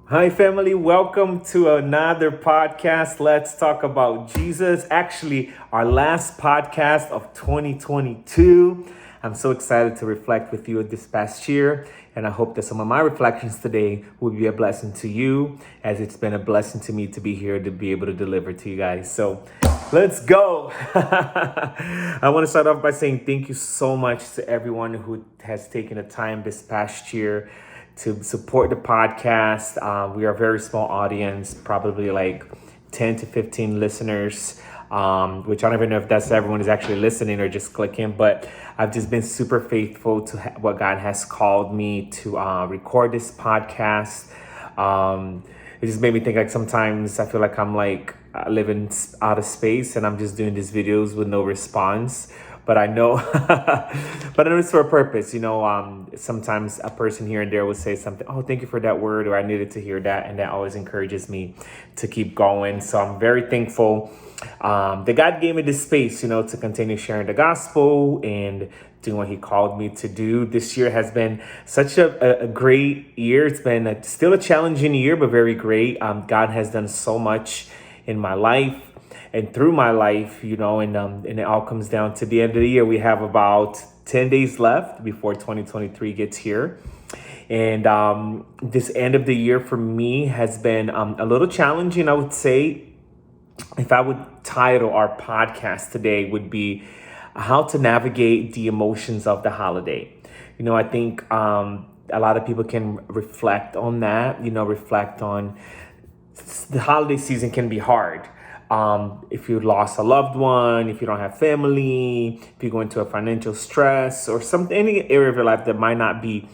Hi, family. Welcome to another podcast. Let's talk about Jesus. Actually, our last podcast of 2022. I'm so excited to reflect with you this past year, and I hope that some of my reflections today will be a blessing to you, as it's been a blessing to me to be here to be able to deliver to you guys. So, let's go. I want to start off by saying thank you so much to everyone who has taken the time this past year to support the podcast. We are a very small audience, probably like 10 to 15 listeners, which I don't even know if that's everyone is actually listening or just clicking, but I've just been super faithful to what God has called me to record this podcast. It just made me think like sometimes I feel like I'm like living out of space and I'm just doing these videos with no response. But I know, but I know it's for a purpose. Sometimes a person here and there will say something. Oh, thank you for that word, or I needed to hear that, and that always encourages me to keep going. So I'm very thankful that God gave me this space, to continue sharing the gospel and doing what He called me to do. This year has been such a great year. It's been still a challenging year, but very great. God has done so much in my life and through my life, and it all comes down to the end of the year. We have about 10 days left before 2023 gets here. And this end of the year for me has been a little challenging, I would say. If I would title our podcast today, would be how to navigate the emotions of the holiday. I think a lot of people can reflect on that, reflect on the holiday season can be hard. If you lost a loved one, if you don't have family, if you go into a financial stress or any area of your life that might not be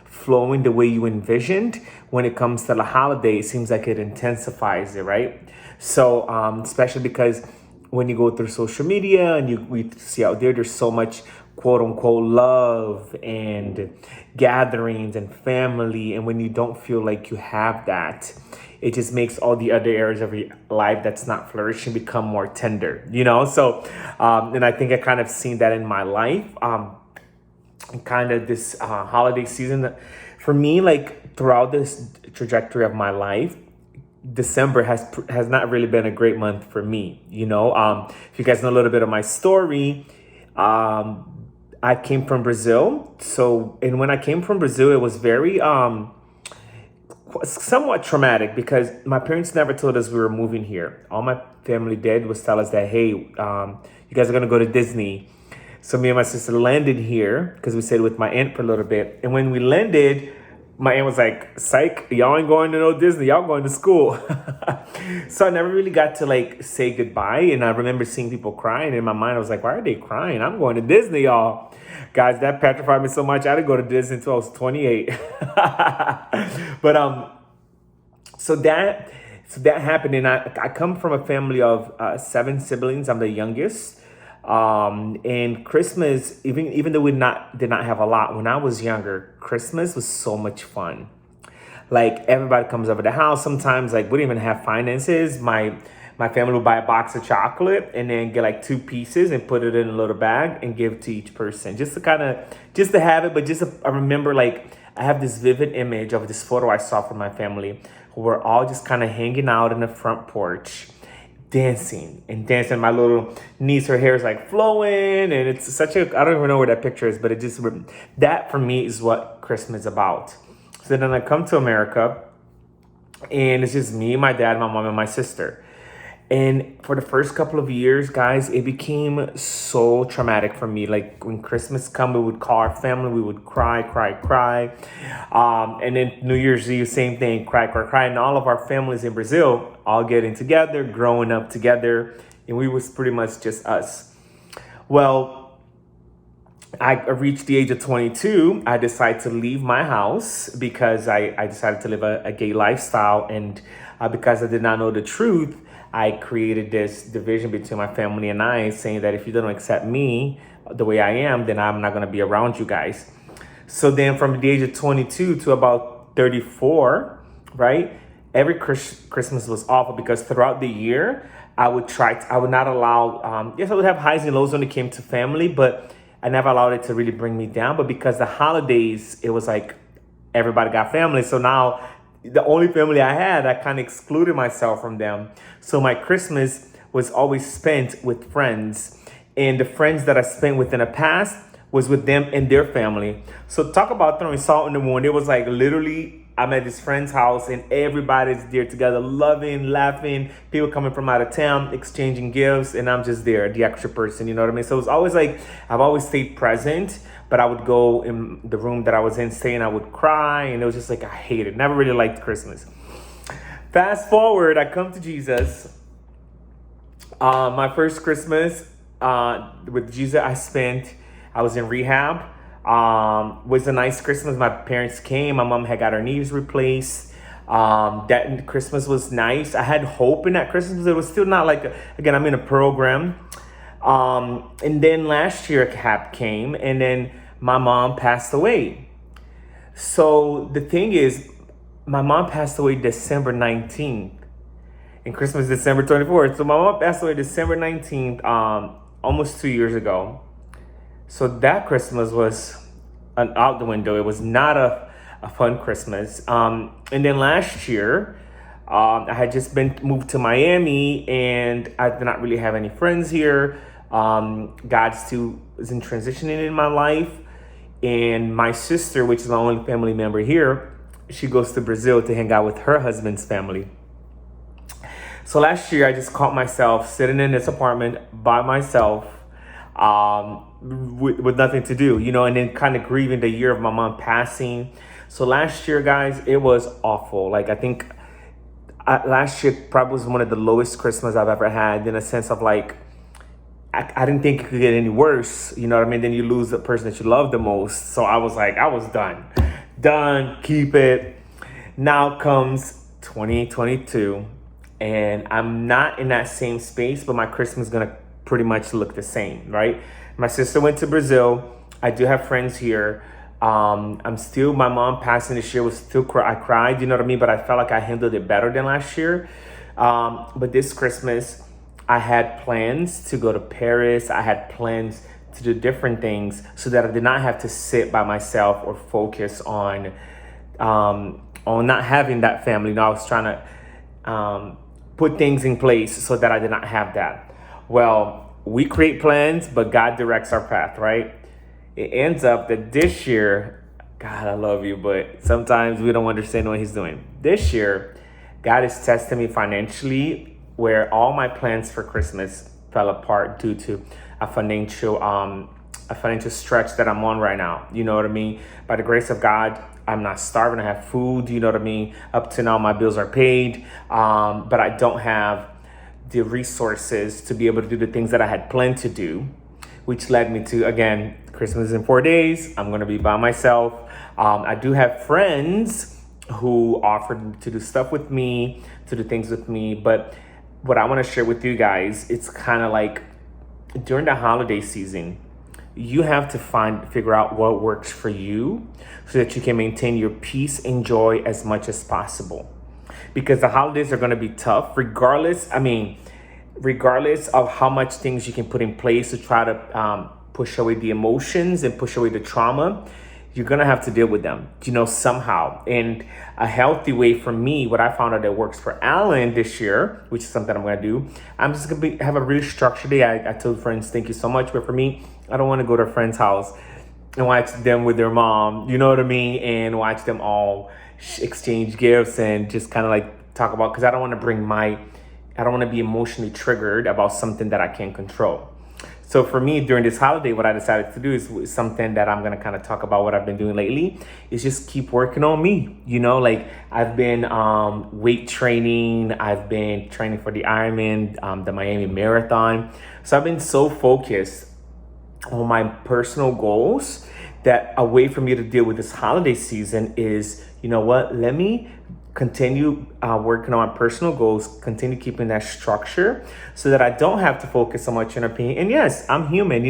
flowing the way you envisioned, when it comes to the holiday, it seems like it intensifies it, right? So, especially because when you go through social media and we see out there's so much quote unquote love and gatherings and family. And when you don't feel like you have that, it just makes all the other areas of your life that's not flourishing become more tender, So, and I think I kind of seen that in my life, kind of this holiday season. For me, like throughout this trajectory of my life, December has not really been a great month for me. If you guys know a little bit of my story, I came from Brazil. So, and when I came from Brazil, it was very somewhat traumatic because my parents never told us we were moving here. All my family did was tell us that, hey, you guys are going to go to Disney. So me and my sister landed here because we stayed with my aunt for a little bit. And when we landed, my aunt was like, psych, y'all ain't going to no Disney. Y'all going to school. So I never really got to like say goodbye. And I remember seeing people crying. In my mind, I was like, why are they crying? I'm going to Disney, y'all. Guys, that petrified me so much. I didn't go to Disney until I was 28. But so that happened, and I come from a family of 7 siblings. I'm the youngest. And Christmas, even though we did not have a lot when I was younger, Christmas was so much fun. Like everybody comes over the house. Sometimes like we didn't even have finances. My family would buy a box of chocolate and then get like 2 pieces and put it in a little bag and give to each person just to have it. But I remember like I have this vivid image of this photo I saw from my family who were all just kind of hanging out in the front porch, dancing. My little niece, her hair is like flowing, and it's such I don't even know where that picture is, but that for me is what Christmas is about. So then I come to America, and it's just me, my dad, my mom, and my sister. And for the first couple of years, guys, it became so traumatic for me. Like when Christmas come, we would call our family, we would cry. And then New Year's Eve, same thing, cry. And all of our families in Brazil all getting together, growing up together. And we was pretty much just us. Well, I reached the age of 22. I decided to leave my house because I decided to live a gay lifestyle. And because I did not know the truth, I created this division between my family and I, saying that if you don't accept me the way I am, then I'm not going to be around you guys. So then from the age of 22 to about 34, right? Every Christmas was awful because throughout the year, I would not allow, yes, I would have highs and lows when it came to family, but I never allowed it to really bring me down. But because the holidays, it was like everybody got family. So now the only family I had, I kind of excluded myself from them. So my Christmas was always spent with friends. And the friends that I spent with in the past was with them and their family. So talk about throwing salt in the wound. It was like literally I'm at this friend's house and everybody's there together, loving, laughing, people coming from out of town, exchanging gifts, and I'm just there, the extra person, you know what I mean? So it was always like, I've always stayed present, but I would go in the room that I was in, stay, and I would cry, and it was just like, I hate it. Never really liked Christmas. Fast forward, I come to Jesus. My first Christmas with Jesus, I was in rehab. Was a nice Christmas. My parents came. My mom had got her knees replaced. That Christmas was nice. I had hope in that Christmas. It was still not like, again, I'm in a program. And then last year CAP came, and then my mom passed away. So the thing is, my mom passed away December 19th. And Christmas December 24th. So my mom passed away December 19th, almost 2 years ago. So that Christmas was out the window. It was not a fun Christmas. And then last year, I had just been moved to Miami, and I did not really have any friends here. God still is in transitioning in my life. And my sister, which is my only family member here, she goes to Brazil to hang out with her husband's family. So last year, I just caught myself sitting in this apartment by myself, with nothing to do, and then kind of grieving the year of my mom passing. So last year, guys, it was awful. Like, I think last year probably was one of the lowest Christmas I've ever had, in a sense of like, I didn't think it could get any worse. You know what I mean? Then you lose the person that you love the most. So I was like, I was done, keep it. Now comes 2022. And I'm not in that same space, but my Christmas is going to pretty much look the same, right? My sister went to Brazil. I do have friends here. My mom passing this year was still, I cried, you know what I mean? But I felt like I handled it better than last year. But this Christmas, I had plans to go to Paris. I had plans to do different things so that I did not have to sit by myself or focus on not having that family. I was trying to put things in place so that I did not have that. Well, we create plans, but God directs our path, right? It ends up that this year, God, I love you, but sometimes we don't understand what he's doing. This year, God is testing me financially, where all my plans for Christmas fell apart due to a financial stretch that I'm on right now. You know what I mean? By the grace of God, I'm not starving. I have food. You know what I mean? Up to now, my bills are paid, but I don't have the resources to be able to do the things that I had planned to do, which led me to, again, Christmas in 4 days. I'm going to be by myself. I do have friends who offered to do stuff with me, to do things with me. But what I want to share with you guys, it's kind of like during the holiday season, you have to figure out what works for you so that you can maintain your peace and joy as much as possible. Because the holidays are going to be tough, regardless of how much things you can put in place to try to push away the emotions and push away the trauma. You're going to have to deal with them, somehow. And a healthy way for me, what I found out that works for Alan this year, which is something I'm going to do, I'm just going to have a really structured day. I told friends, thank you so much. But for me, I don't want to go to a friend's house and watch them with their mom, you know what I mean? And watch them all exchange gifts and just kind of like talk about, because I don't want to be emotionally triggered about something that I can't control. So for me, during this holiday, what I decided to do is something that I'm going to kind of talk about what I've been doing lately is just keep working on me. Like I've been weight training. I've been training for the Ironman, the Miami Marathon. So I've been so focused on my personal goals that a way for me to deal with this holiday season is, let me continue working on my personal goals, continue keeping that structure so that I don't have to focus so much on opinion. And yes, I'm human.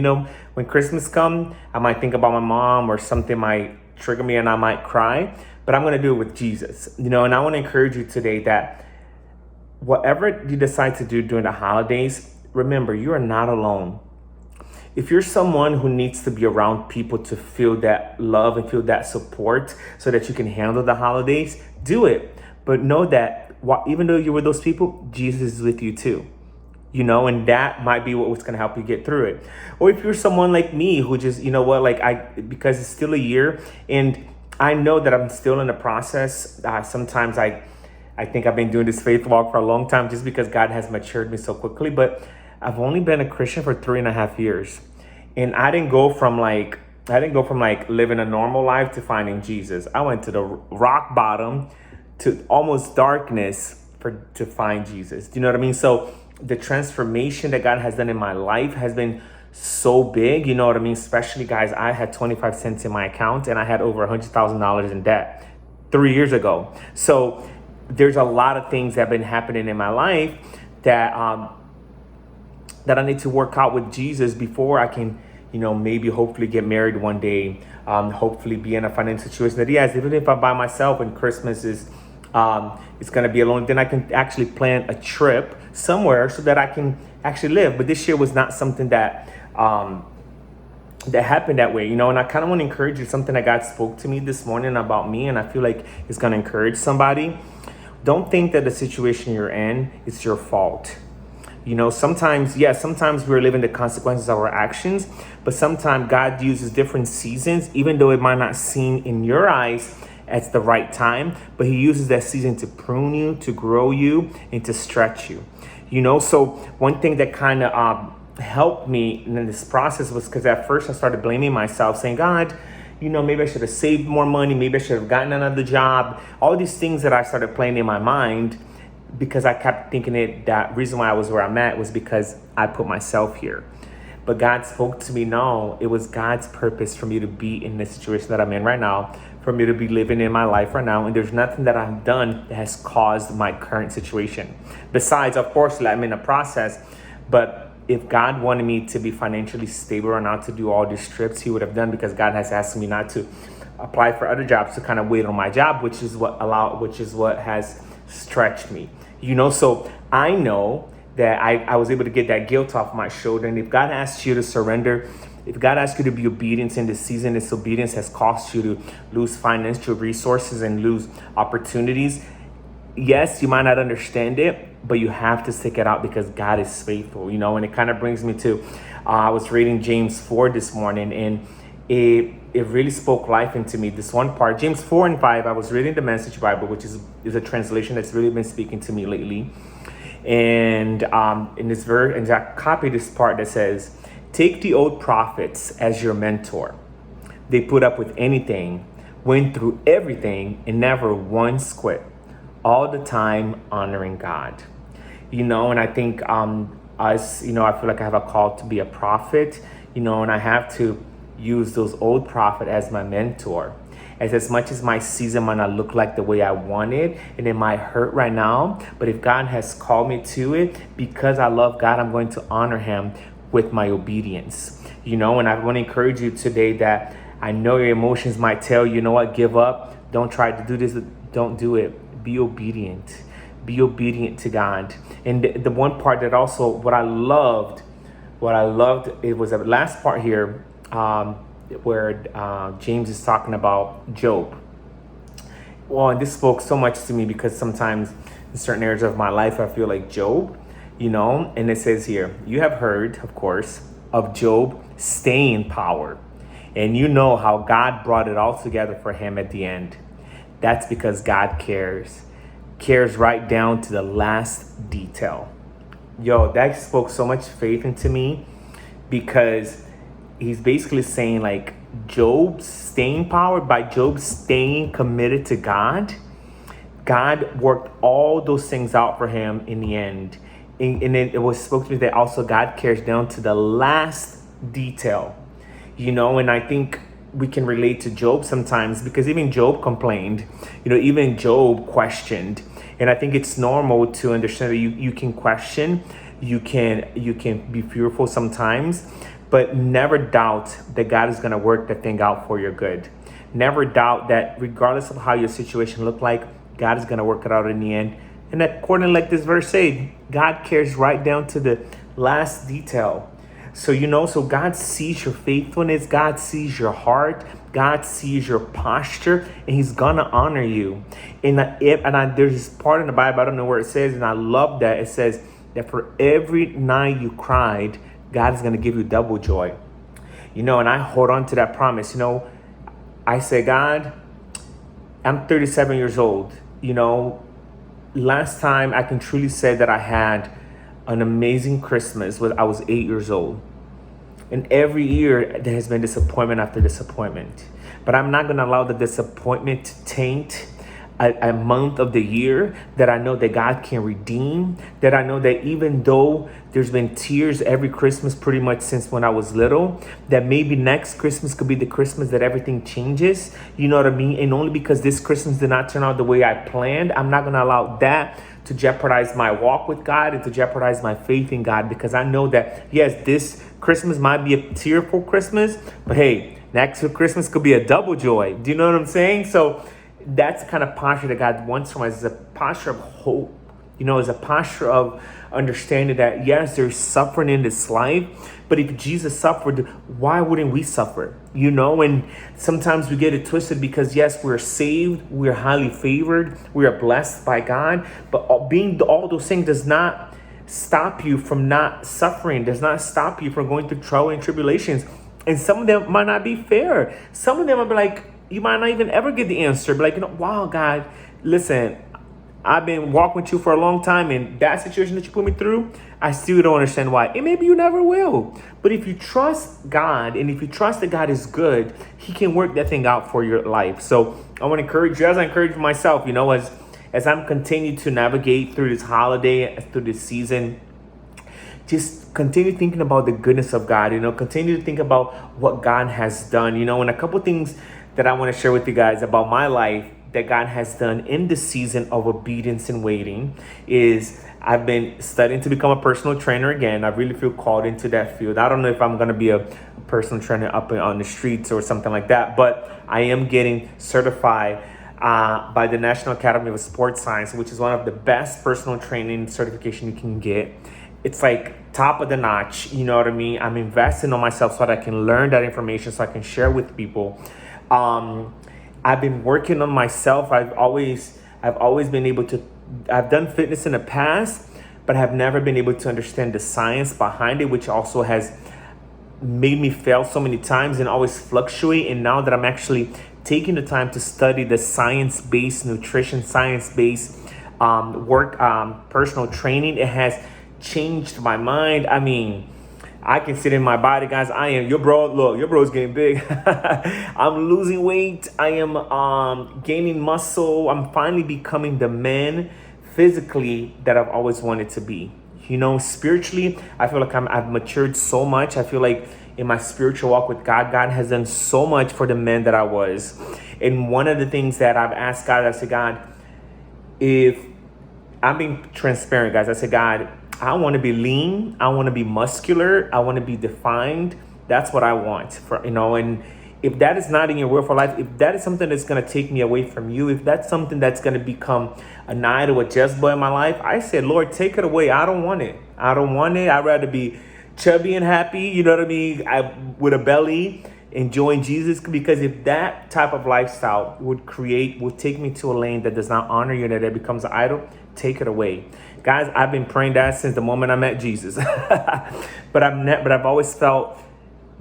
When Christmas comes, I might think about my mom or something might trigger me and I might cry, but I'm going to do it with Jesus, and I want to encourage you today that whatever you decide to do during the holidays, remember, you are not alone. If you're someone who needs to be around people to feel that love and feel that support so that you can handle the holidays, do it. But know that even though you're with those people, Jesus is with you too. And that might be what's going to help you get through it. Or if you're someone like me who just, because it's still a year and I know that I'm still in the process. Sometimes I think I've been doing this faith walk for a long time just because God has matured me so quickly. But I've only been a Christian for 3.5 years. And I didn't go from like living a normal life to finding Jesus. I went to the rock bottom to almost darkness to find Jesus. Do you know what I mean? So the transformation that God has done in my life has been so big. You know what I mean? Especially, guys, I had 25 cents in my account and I had over $100,000 in debt 3 years ago. So there's a lot of things that have been happening in my life that that I need to work out with Jesus before I can, maybe hopefully get married one day, hopefully be in a financial situation that he has. Even if I'm by myself and Christmas is it's going to be alone, then I can actually plan a trip somewhere so that I can actually live. But this year was not something that that happened that way, and I kind of want to encourage you. Something that God spoke to me this morning about me, and I feel like it's going to encourage somebody. Don't think that the situation you're in is your fault. Sometimes we're living the consequences of our actions, but sometimes God uses different seasons, even though it might not seem in your eyes at the right time, but he uses that season to prune you, to grow you, and to stretch you. So one thing that kind of helped me in this process was because at first I started blaming myself, saying, God, maybe I should have saved more money, maybe I should have gotten another job. All these things that I started playing in my mind because I kept thinking that reason why I was where I'm at was because I put myself here. But God spoke to me, no, it was God's purpose for me to be in the situation that I'm in right now, for me to be living in my life right now. And there's nothing that I've done that has caused my current situation. Besides, of course, I'm in a process. But if God wanted me to be financially stable or not to do all these trips, he would have done, because God has asked me not to apply for other jobs, to kind of wait on my job, which is what has stretched me. So I know that I was able to get that guilt off my shoulder. And if God asks you to surrender, if God asks you to be obedient in this season, this obedience has cost you to lose financial resources and lose opportunities. Yes, you might not understand it, but you have to stick it out because God is faithful, and it kind of brings me to, I was reading James 4 this morning, and it really spoke life into me. This one part, James 4 and 5, I was reading the Message Bible, which is a translation that's really been speaking to me lately. And in this very exact copy, this part that says, take the old prophets as your mentor. They put up with anything, went through everything, and never once quit. All the time honoring God. And I think us, I feel like I have a call to be a prophet, and I have to use those old prophets as my mentor. As much as my season might not look like the way I want it, and it might hurt right now, but if God has called me to it, because I love God, I'm going to honor him with my obedience. And I want to encourage you today that I know your emotions might tell you, give up. Don't try to do this. Don't do it. Be obedient. Be obedient to God. And the one part that also, what I loved, it was the last part here, where James is talking about Job. Well, and this spoke so much to me because sometimes in certain areas of my life, I feel like Job, and it says here, you have heard, of course, of Job staying power. And you know how God brought it all together for him at the end. That's because God cares right down to the last detail. That spoke so much faith into me, because he's basically saying, like, Job's staying power, by Job staying committed to God, God worked all those things out for him in the end. And it was spoke to me that also God cares down to the last detail, and I think we can relate to Job sometimes, because even Job complained, even Job questioned. And I think it's normal to understand that you can question, you can be fearful sometimes, but never doubt that God is going to work the thing out for your good. Never doubt that regardless of how your situation look like, God is going to work it out in the end. And according like this verse said, God cares right down to the last detail. So, so God sees your faithfulness. God sees your heart. God sees your posture, and he's gonna honor you. There's this part in the Bible, I don't know where it says, and I love that. It says that for every night you cried, God is gonna give you double joy. And I hold on to that promise. I say, God, I'm 37 years old. Last time I can truly say that I had an amazing Christmas was I was 8 years old. And every year there has been disappointment after disappointment. But I'm not going to allow the disappointment to taint a month of the year that I know that God can redeem, that I know that even though there's been tears every Christmas pretty much since when I was little, that maybe next Christmas could be the Christmas that everything changes, you know what I mean? And only because this Christmas did not turn out the way I planned, I'm not going to allow that to jeopardize my walk with God and to jeopardize my faith in God, because I know that, yes, this Christmas might be a tearful Christmas, but hey, next Christmas could be a double joy. Do you know what I'm saying? So that's the kind of posture that God wants from us. It's a posture of hope. It's a posture of understanding that, yes, there's suffering in this life, but if Jesus suffered, why wouldn't we suffer? And sometimes we get it twisted because, yes, we're saved, we're highly favored, we are blessed by God, but being all those things does not stop you from not suffering, does not stop you from going through trial and tribulations. And some of them might not be fair. Some of them will be like, you might not even ever get the answer. But wow, God, listen, I've been walking with you for a long time, and that situation that you put me through, I still don't understand why. And maybe you never will. But if you trust God, and if you trust that God is good, he can work that thing out for your life. So I want to encourage you, as I encourage myself, as I'm continuing to navigate through this holiday, through this season, just continue thinking about the goodness of God, continue to think about what God has done, and a couple things that I want to share with you guys about my life that God has done in the season of obedience and waiting is I've been studying to become a personal trainer again. I really feel called into that field. I don't know if I'm going to be a personal trainer up on the streets or something like that, but I am getting certified by the National Academy of Sports Science, which is one of the best personal training certification you can get. It's like top of the notch, you know what I mean? I'm investing on myself so that I can learn that information so I can share with people. I've been working on myself. I've always been able to, I've done fitness in the past, but have never been able to understand the science behind it, which also has made me fail so many times and always fluctuate. And now that I'm actually taking the time to study the science-based nutrition, science-based personal training, it has changed my mind. I mean, I can sit in my body, guys. Your bro's getting big. I'm losing weight. I am gaining muscle. I'm finally becoming the man physically that I've always wanted to be. Spiritually, I feel like I've matured so much. I feel like in my spiritual walk with God, God has done so much for the man that I was. And one of the things that I've asked God, I said, God, if I'm being transparent, guys, I said, God, I want to be lean. I want to be muscular. I want to be defined. That's what I want and if that is not in your will for life, if that is something that's going to take me away from you, if that's something that's going to become an idol or Jezebel in my life, I said, Lord, take it away. I don't want it. I'd rather be chubby and happy, you know what I mean? With a belly, enjoying Jesus, because if that type of lifestyle would take me to a lane that does not honor you, that it becomes an idol, take it away. Guys, I've been praying that since the moment I met Jesus. but I've always felt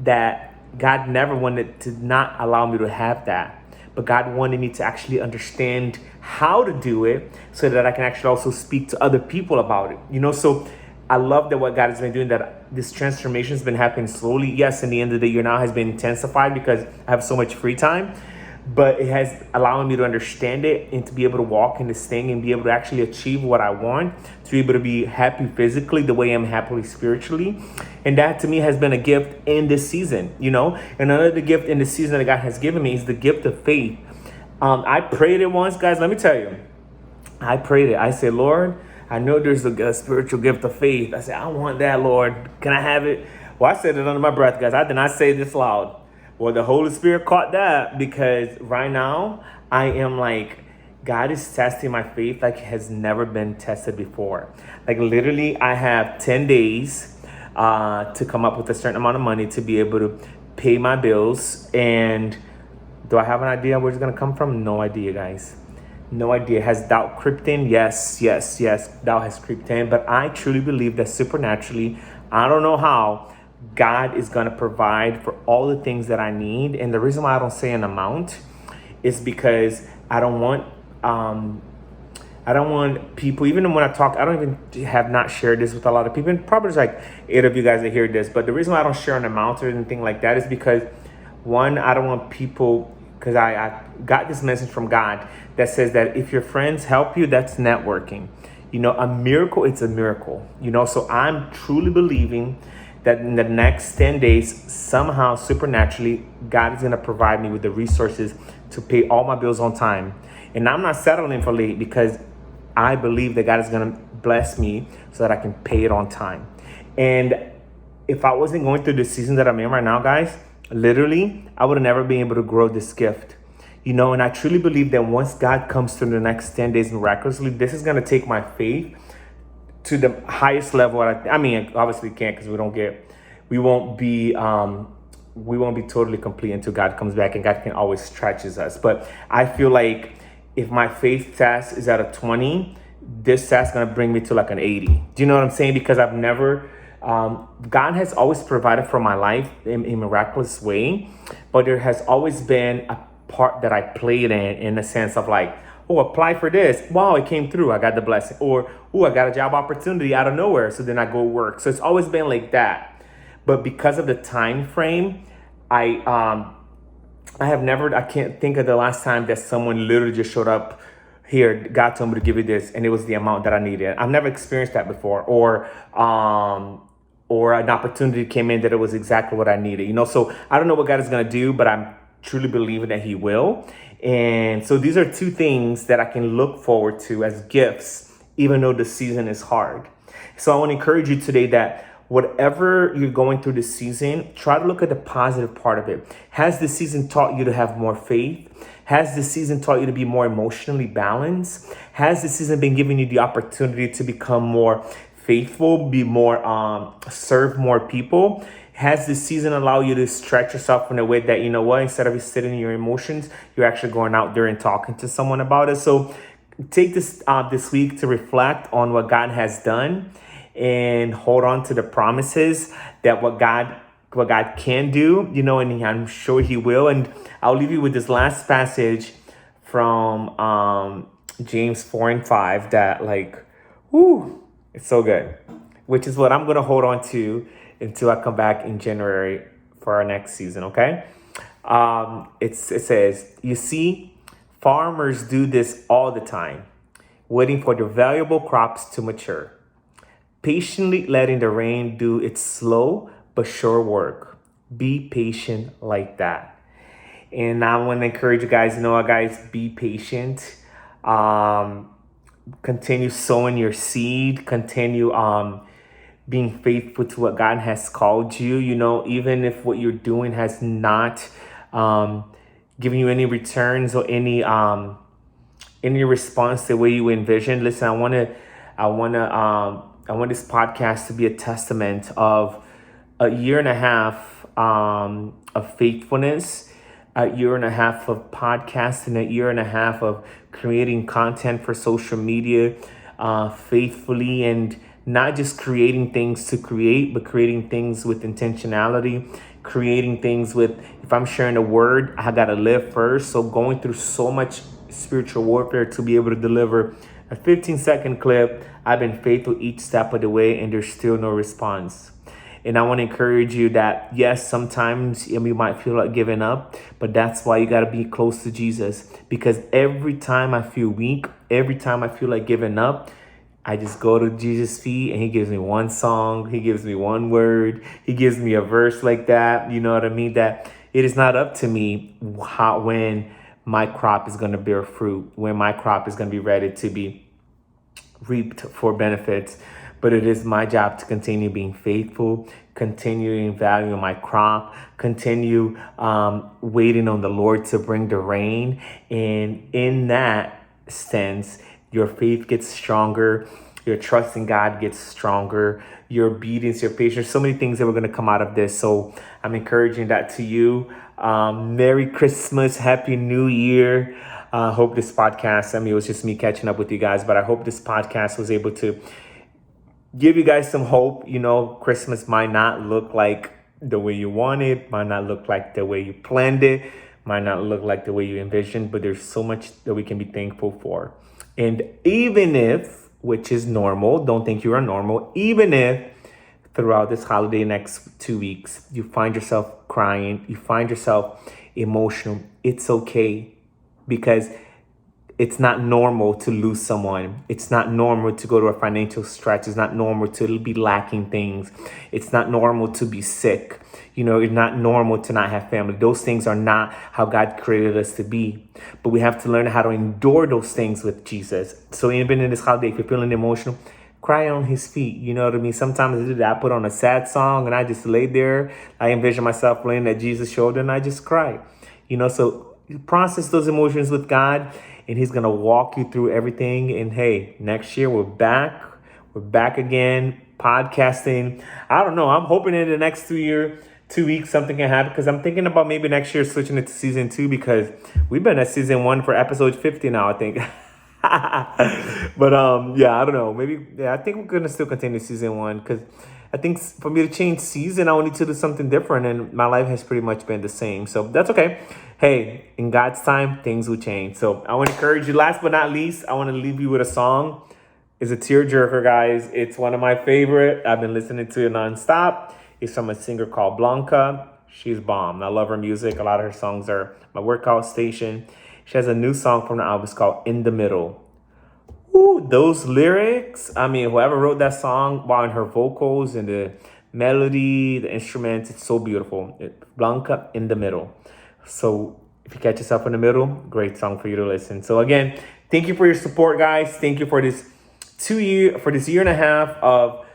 that God never wanted to not allow me to have that. But God wanted me to actually understand how to do it so that I can actually also speak to other people about it. So I love that what God has been doing, that this transformation has been happening slowly. Yes, in the end of the year now has been intensified because I have so much free time. But it has allowed me to understand it and to be able to walk in this thing and be able to actually achieve what I want, to be able to be happy physically the way I'm happily spiritually. And that to me has been a gift in this season, And another gift in the season that God has given me is the gift of faith. I prayed it once, guys. Let me tell you, I prayed it. I said, Lord, I know there's a spiritual gift of faith. I said, I want that, Lord. Can I have it? Well, I said it under my breath, guys. I did not say this loud. Well, the Holy Spirit caught that, because right now I am like, God is testing my faith like it has never been tested before. Like literally, I have 10 days to come up with a certain amount of money to be able to pay my bills. And Do I have an idea where it's going to come from? No idea, guys. No idea. Has doubt crept in? Yes. Doubt has crept in. But I truly believe that supernaturally, I don't know how, God is going to provide for all the things that I need. And the reason why I don't say an amount is because I don't want people, even when I talk, I don't even have not shared this with a lot of people. And probably there's like 8 of you guys that hear this. But the reason why I don't share an amount or anything like that is because, one, I don't want people, because I got this message from God that says that if your friends help you, that's networking. A miracle, it's a miracle. So I'm truly believing that in the next 10 days, somehow, supernaturally, God is going to provide me with the resources to pay all my bills on time. And I'm not settling for late because I believe that God is going to bless me so that I can pay it on time. And if I wasn't going through the season that I'm in right now, guys, literally, I would have never been able to grow this gift. And I truly believe that once God comes through the next 10 days miraculously, this is going to take my faith to the highest level. I mean, obviously can't, because we won't be totally complete until God comes back, and God can always stretches us. But I feel like if my faith test is at a 20, this test is going to bring me to like an 80. Do you know what I'm saying? Because I've never, God has always provided for my life in a miraculous way, but there has always been a part that I played in the sense of like, oh, apply for this. Wow, it came through. I got the blessing. Or, oh, I got a job opportunity out of nowhere. So then I go work. So it's always been like that. But because of the time frame, I can't think of the last time that someone literally just showed up. Here, God told me to give you this, and it was the amount that I needed. I've never experienced that before. Or an opportunity came in that it was exactly what I needed. So I don't know what God is going to do, but I'm truly believing that He will. And so these are two things that I can look forward to as gifts, even though the season is hard. So I want to encourage you today that whatever you're going through this season, try to look at the positive part of it. Has the season taught you to have more faith? Has the season taught you to be more emotionally balanced? Has the season been giving you the opportunity to become more faithful, be more, serve more people? Has this season allowed you to stretch yourself in a way that, instead of sitting in your emotions, you're actually going out there and talking to someone about it? So take this week to reflect on what God has done and hold on to the promises that what God can do, and I'm sure He will. And I'll leave you with this last passage from James 4:5 that it's so good, which is what I'm going to hold on to until I come back in January for our next season, okay? It says, you see, farmers do this all the time, waiting for their valuable crops to mature, patiently letting the rain do its slow but sure work. Be patient like that. And I want to encourage you guys, guys, be patient. Continue sowing your seed. Continue being faithful to what God has called you. Even if what you're doing has not giving you any returns or any response the way you envisioned. Listen, I want this podcast to be a testament of a year and a half of faithfulness, a year and a half of podcasting, a year and a half of creating content for social media faithfully, and not just creating things to create, but creating things with intentionality, creating things with, if I'm sharing a word, I got to live first. So going through so much spiritual warfare to be able to deliver a 15-second clip. I've been faithful each step of the way, and there's still no response. And I want to encourage you that, yes, sometimes you might feel like giving up, but that's why you got to be close to Jesus. Because every time I feel weak, every time I feel like giving up, I just go to Jesus' feet, and He gives me one song. He gives me one word. He gives me a verse like that. You know what I mean? That it is not up to me when my crop is going to bear fruit, when my crop is going to be ready to be reaped for benefits. But it is my job to continue being faithful, continuing valuing my crop, continue waiting on the Lord to bring the rain. And in that sense, your faith gets stronger. Your trust in God gets stronger. Your obedience, your patience, so many things that were going to come out of this. So I'm encouraging that to you. Merry Christmas. Happy New Year. Hope this podcast, it was just me catching up with you guys, but I hope this podcast was able to give you guys some hope. Christmas might not look like the way you want it, might not look like the way you planned it, might not look like the way you envisioned, but there's so much that we can be thankful for. And even if, which is normal, don't think you are normal, even if throughout this holiday next 2 weeks, you find yourself crying, you find yourself emotional, it's okay, because it's not normal to lose someone. It's not normal to go to a financial stretch. It's not normal to be lacking things. It's not normal to be sick. It's not normal to not have family. Those things are not how God created us to be. But we have to learn how to endure those things with Jesus. So even in this holiday, if you're feeling emotional, cry on his feet. You know what I mean? Sometimes I do that. I put on a sad song and I just lay there. I envision myself laying at Jesus' shoulder and I just cry. So you process those emotions with God, and he's going to walk you through everything. And hey, next year we're back. We're back again, podcasting. I don't know. I'm hoping in the next 2 weeks something can happen, because I'm thinking about maybe next year switching it to season 2, because we've been at season 1 for episode 50 now, I think. But I don't know. Maybe, I think we're going to still continue season 1, because I think for me to change season, I will need to do something different, and my life has pretty much been the same. So that's okay. Hey, in God's time, things will change. So I want to encourage you. Last but not least, I want to leave you with a song. It's a tearjerker, guys. It's one of my favorite. I've been listening to it nonstop. It's from a singer called Blanca. She's bomb. I love her music. A lot of her songs are my workout station. She has a new song from the album. It's called In the Middle. Ooh, those lyrics. Whoever wrote that song, wow, and her vocals and the melody, the instruments, it's so beautiful. Blanca In the Middle. So if you catch yourself in the middle, great song for you to listen. So again, thank you for your support, guys. Thank you for this year and a half of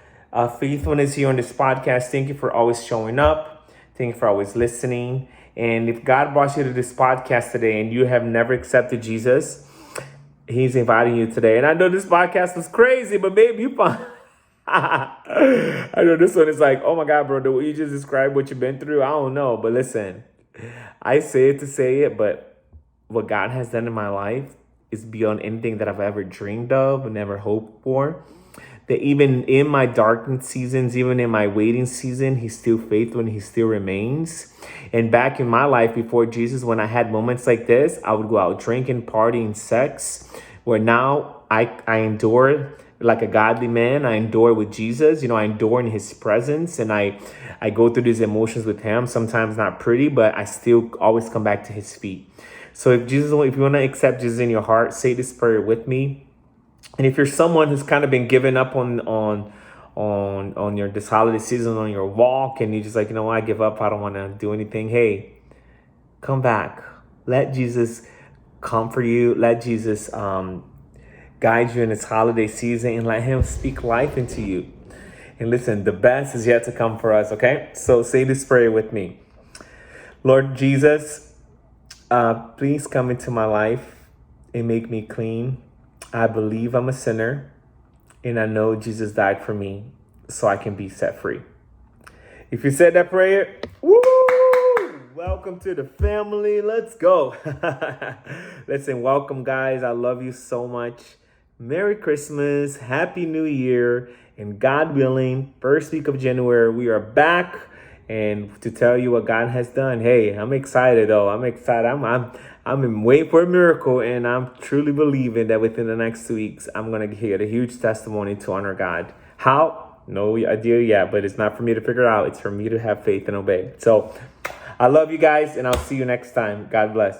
faithfulness here on this podcast. Thank you for always showing up. Thank you for always listening. And if God brought you to this podcast today and you have never accepted Jesus, he's inviting you today. And I know this podcast was crazy, but babe, you fine. I know this one is like, oh my God, bro, the way you just described what you've been through, I don't know. But listen, I say it to say it, but what God has done in my life is beyond anything that I've ever dreamed of and never hoped for. That even in my darkened seasons, even in my waiting season, he's still faithful and he still remains. And back in my life before Jesus, when I had moments like this, I would go out drinking, partying, sex, where now I endure like a godly man. I endure with Jesus. I endure in his presence, and I go through these emotions with him, sometimes not pretty, but I still always come back to his feet. So if you want to accept Jesus in your heart, say this prayer with me. And if you're someone who's kind of been giving up on this holiday season, on your walk, and you're just like, I give up, I don't want to do anything. Hey, come back. Let Jesus comfort you. Let Jesus guide you in this holiday season, and let him speak life into you. And listen, the best is yet to come for us, okay? So say this prayer with me. Lord Jesus, please come into my life and make me clean. I believe I'm a sinner, and I know Jesus died for me so I can be set free. If you said that prayer, woo! Welcome to the family. Let's go. Listen, welcome, guys. I love you so much. Merry Christmas. Happy New Year. And God willing, first week of January, we are back. And to tell you what God has done. Hey, I'm excited, though. I'm excited. I'm waiting for a miracle, and I'm truly believing that within the next 2 weeks, I'm going to hear a huge testimony to honor God. How? No idea yet, but it's not for me to figure out. It's for me to have faith and obey. So I love you guys, and I'll see you next time. God bless.